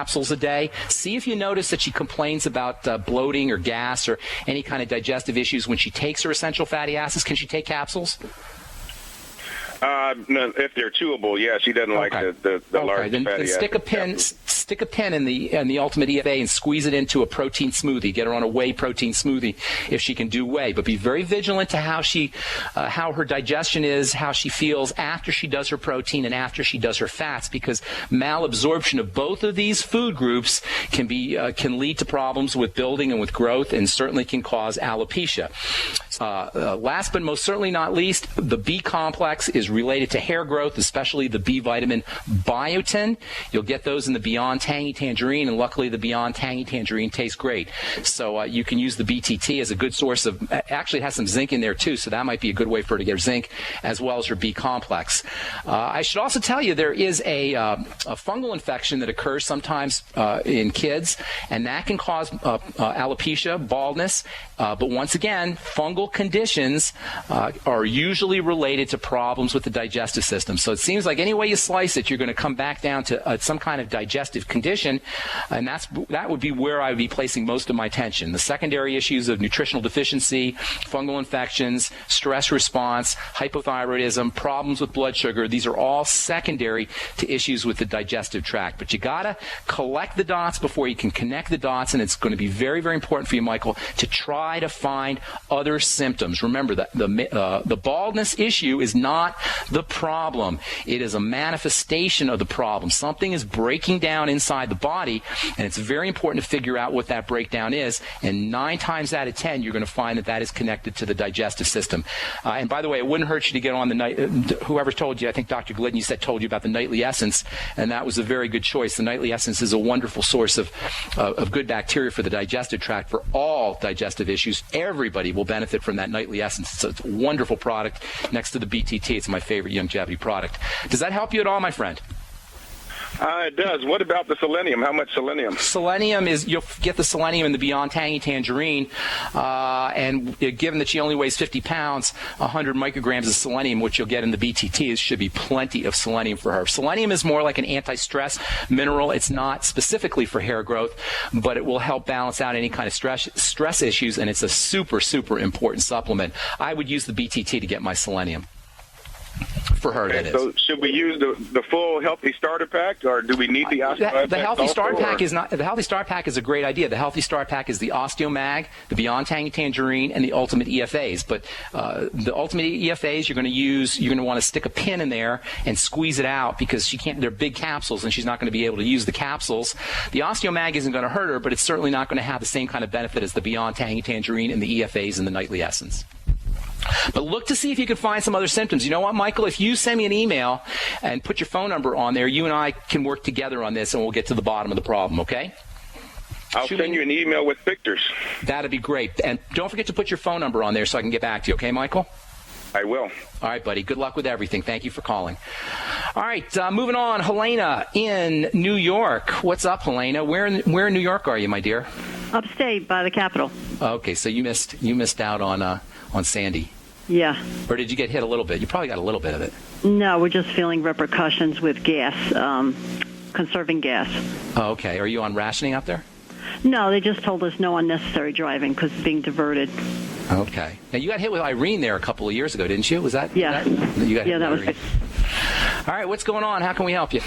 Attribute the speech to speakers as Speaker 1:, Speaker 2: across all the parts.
Speaker 1: capsules a day. See if you notice that she complains about bloating or gas or any kind of digestive issues when she takes her essential fatty acids. Can she take capsules?
Speaker 2: No, if they're chewable, yeah. She doesn't like the large
Speaker 1: then
Speaker 2: fatty
Speaker 1: stick a pin.
Speaker 2: capsules.
Speaker 1: Stick a pin in the Ultimate EFA and squeeze it into a protein smoothie. Get her on a whey protein smoothie if she can do whey. But be very vigilant to how her digestion is, how she feels after she does her protein and after she does her fats, because malabsorption of both of these food groups can lead to problems with building and with growth, and certainly can cause alopecia. Last but most certainly not least, the B complex is related to hair growth, especially the B vitamin biotin. You'll get those in the Beyond Tangy Tangerine, and luckily the Beyond Tangy Tangerine tastes great. So you can use the BTT as a good source of, actually it has some zinc in there too, so that might be a good way for her to get zinc as well as her B complex. I should also tell you there is a fungal infection that occurs sometimes in kids, and that can cause alopecia, baldness, but once again, fungal conditions are usually related to problems with the digestive system. So it seems like any way you slice it, you're going to come back down to some kind of digestive condition, and that would be where I would be placing most of my attention. The secondary issues of nutritional deficiency, fungal infections, stress response, hypothyroidism, problems with blood sugar, these are all secondary to issues with the digestive tract. But you got to collect the dots before you can connect the dots, and it's going to be very, very important for you, Michael, to try to find other symptoms. Remember that the baldness issue is not the problem. It is a manifestation of the problem. Something is breaking down inside the body, and it's very important to figure out what that breakdown is. And 9 times out of 10, you're going to find that is connected to the digestive system. And by the way, it wouldn't hurt you to get on the night. Whoever told you, I think Dr. Glidden, you said told you about the Nightly Essence, and that was a very good choice. The Nightly Essence is a wonderful source of good bacteria for the digestive tract for all digestive issues. Everybody will benefit from that Nightly Essence. It's a wonderful product. Next to the BTT, it's my favorite longevity product. Does that help you at all, my friend?
Speaker 2: It does. What about the selenium? How much selenium?
Speaker 1: Selenium is, you'll get the selenium in the Beyond Tangy Tangerine, and given that she only weighs 50 pounds, 100 micrograms of selenium, which you'll get in the BTT, should be plenty of selenium for her. Selenium is more like an anti-stress mineral. It's not specifically for hair growth, but it will help balance out any kind of stress issues, and it's a super, super important supplement. I would use the BTT to get my selenium. For her, that is.
Speaker 2: So should we use the full Healthy Starter Pack, or do we need the Osteo?
Speaker 1: The Healthy Start Pack is not. The Healthy Start Pack is a great idea. The Healthy Start Pack is the Osteomag, the Beyond Tangy Tangerine, and the Ultimate EFAs. But the Ultimate EFAs, you're going to want to stick a pin in there and squeeze it out, because she can't. They're big capsules, and she's not going to be able to use the capsules. The Osteomag isn't going to hurt her, but it's certainly not going to have the same kind of benefit as the Beyond Tangy Tangerine and the EFAs and the Nightly Essence. But look to see if you can find some other symptoms. You know what, Michael? If you send me an email and put your phone number on there, you and I can work together on this, and we'll get to the bottom of the problem, okay?
Speaker 2: I'll send you an email with pictures.
Speaker 1: That'd be great. And don't forget to put your phone number on there so I can get back to you, okay, Michael?
Speaker 2: I will.
Speaker 1: All right, buddy. Good luck with everything. Thank you for calling. All right, moving on. Helena in New York. What's up, Helena? Where in New York are you, my dear?
Speaker 3: Upstate by the Capitol.
Speaker 1: Okay, so you missed out on Sandy.
Speaker 3: Yeah.
Speaker 1: Or did you get hit a little bit? You probably got a little bit of it.
Speaker 3: No, we're just feeling repercussions with gas, conserving gas.
Speaker 1: Oh, okay. Are you on rationing up there?
Speaker 3: No, they just told us no unnecessary driving because it's being diverted.
Speaker 1: Okay. Now, you got hit with Irene there a couple of years ago, didn't you? Was that?
Speaker 3: Yeah.
Speaker 1: You got hit
Speaker 3: that
Speaker 1: with
Speaker 3: was
Speaker 1: Irene. All right, what's going on? How can we help you?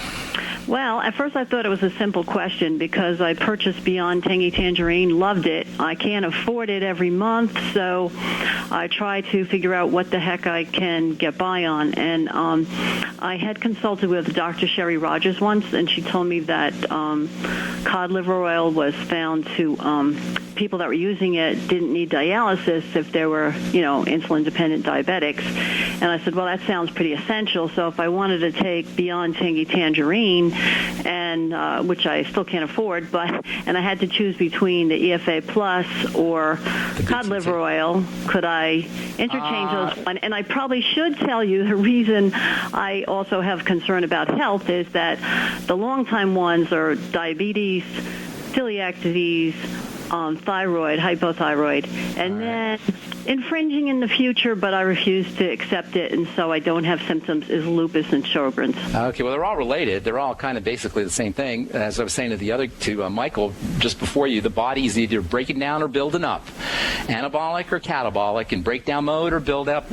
Speaker 3: Well, at first I thought it was a simple question because I purchased Beyond Tangy Tangerine, loved it. I can't afford it every month, so I try to figure out what the heck I can get by on. And I had consulted with Dr. Sherry Rogers once, and she told me that cod liver oil was found to people that were using it didn't need dialysis if they were, insulin-dependent diabetics. And I said, well, that sounds pretty essential. So if I wanted to take Beyond Tangy Tangerine, and which I still can't afford, and I had to choose between the EFA Plus or cod liver oil, could I interchange those one? And I probably should tell you the reason I also have concern about health is that the long-time ones are diabetes, celiac celiac disease, thyroid, hypothyroid, and then infringing in the future, but I refuse to accept it, and so I don't have symptoms, is lupus and Sjogren's.
Speaker 1: Okay, well, they're all related. They're all kind of basically the same thing. As I was saying to Michael just before you, the body is either breaking down or building up, anabolic or catabolic, in breakdown mode or build up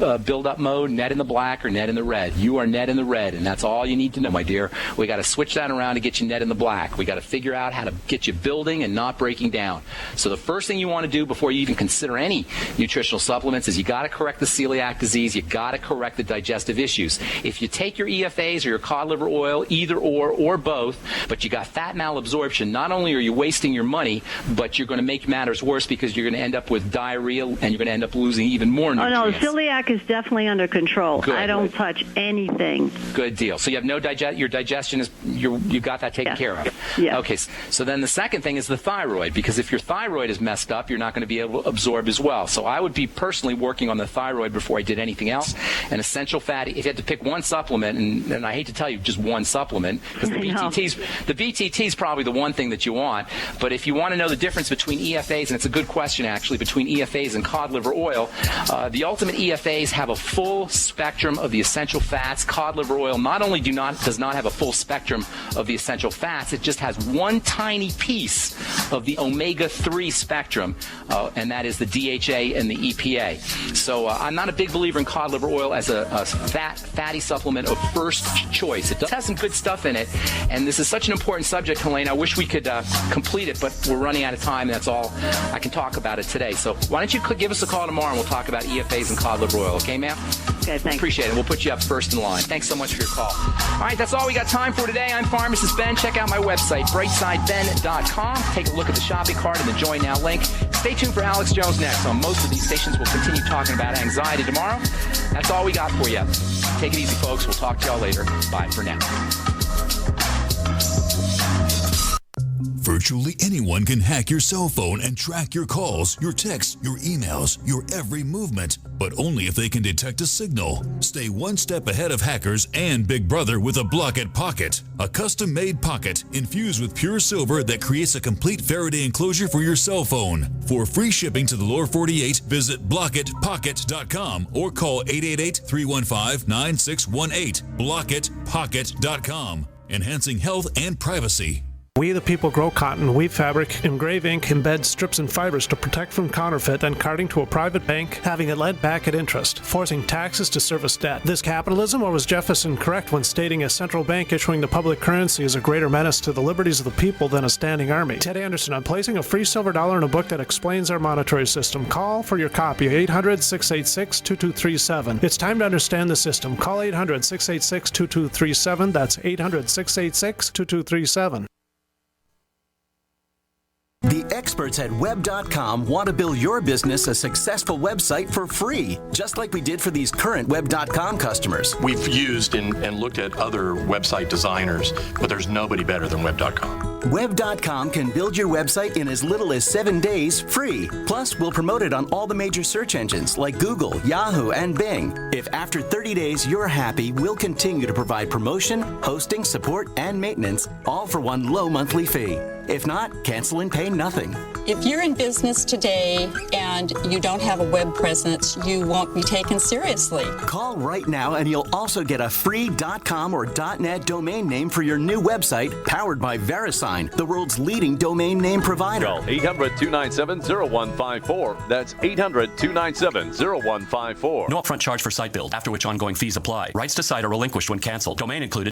Speaker 1: mode, net in the black or net in the red. You are net in the red, and that's all you need to know, my dear. We got to switch that around to get you net in the black. We got to figure out how to get you building and not breaking down. So the first thing you want to do before you even consider any nutritional supplements is you got to correct the celiac disease. You got to correct the digestive issues. If you take your EFAs or your cod liver oil, either or both, but you got fat malabsorption, not only are you wasting your money, but you're going to make matters worse because you're going to end up with diarrhea and you're going to end up losing even more nutrients.
Speaker 3: Oh, no, celiac is definitely under control.
Speaker 1: Good.
Speaker 3: I don't touch anything.
Speaker 1: Good deal. So you have no your digestion is, you got that taken care of.
Speaker 3: Yeah.
Speaker 1: Okay, so then the second thing is the thyroid, because if your thyroid is messed up, you're not going to be able to absorb as well. So I would be personally working on the thyroid before I did anything else. An essential fatty, if you had to pick one supplement, and I hate to tell you just one supplement, because the BTT is probably the one thing that you want, but if you want to know the difference between EFAs, and it's a good question actually, between EFAs and cod liver oil, the ultimate EFAs have a full spectrum of the essential fats. Cod liver oil not only does not have a full spectrum of the essential fats, it just has one tiny piece of the omega-3 spectrum, and that is the DHA and the EPA. So I'm not a big believer in cod liver oil as a fatty supplement of first choice. It does have some good stuff in it, and this is such an important subject, Helene. I wish we could complete it, but we're running out of time, and that's all I can talk about it today. So why don't you give us a call tomorrow, and we'll talk about EFAs and cod liver oil. Okay, ma'am?
Speaker 3: Okay, thanks.
Speaker 1: Appreciate it. We'll put you up first in line. Thanks so much for your call. All right, that's all we got time for today. I'm Pharmacist Ben. Check out my website, brightsideben.com. Take a look at the shopping cart and the Join Now link. Stay tuned for Alex Jones next. On most of these stations, we'll continue talking about anxiety tomorrow. That's all we got for you. Take it easy, folks. We'll talk to y'all later. Bye for now.
Speaker 4: Virtually anyone can hack your cell phone and track your calls, your texts, your emails, your every movement, but only if they can detect a signal. Stay one step ahead of hackers and Big Brother with a Block-It Pocket, a custom-made pocket infused with pure silver that creates a complete Faraday enclosure for your cell phone. For free shipping to the lower 48, visit blockitpocket.com or call 888-315-9618. blockitpocket.com, enhancing health and privacy.
Speaker 5: We the people grow cotton, weave fabric, engrave ink, embed strips and fibers to protect from counterfeit and carting to a private bank, having it lent back at interest, forcing taxes to service debt. This capitalism, or was Jefferson correct when stating a central bank issuing the public currency is a greater menace to the liberties of the people than a standing army? Ted Anderson, I'm placing a free silver dollar in a book that explains our monetary system. Call for your copy, 800-686-2237. It's time to understand the system. Call 800-686-2237. That's 800-686-2237.
Speaker 6: The experts at Web.com want to build your business a successful website for free, just like we did for these current Web.com customers.
Speaker 7: We've used and looked at other website designers, but there's nobody better than Web.com.
Speaker 6: Web.com can build your website in as little as 7 days free. Plus, we'll promote it on all the major search engines like Google, Yahoo, and Bing. If after 30 days you're happy, we'll continue to provide promotion, hosting, support, and maintenance, all for one low monthly fee. If not, cancel and pay nothing.
Speaker 8: If you're in business today and you don't have a web presence, you won't be taken seriously.
Speaker 6: Call right now and you'll also get a free .com or .net domain name for your new website powered by VeriSign, the world's leading domain name provider.
Speaker 9: Call 800-297-0154. That's 800-297-0154.
Speaker 10: No upfront charge for site build, after which ongoing fees apply. Rights to site are relinquished when canceled. Domain included.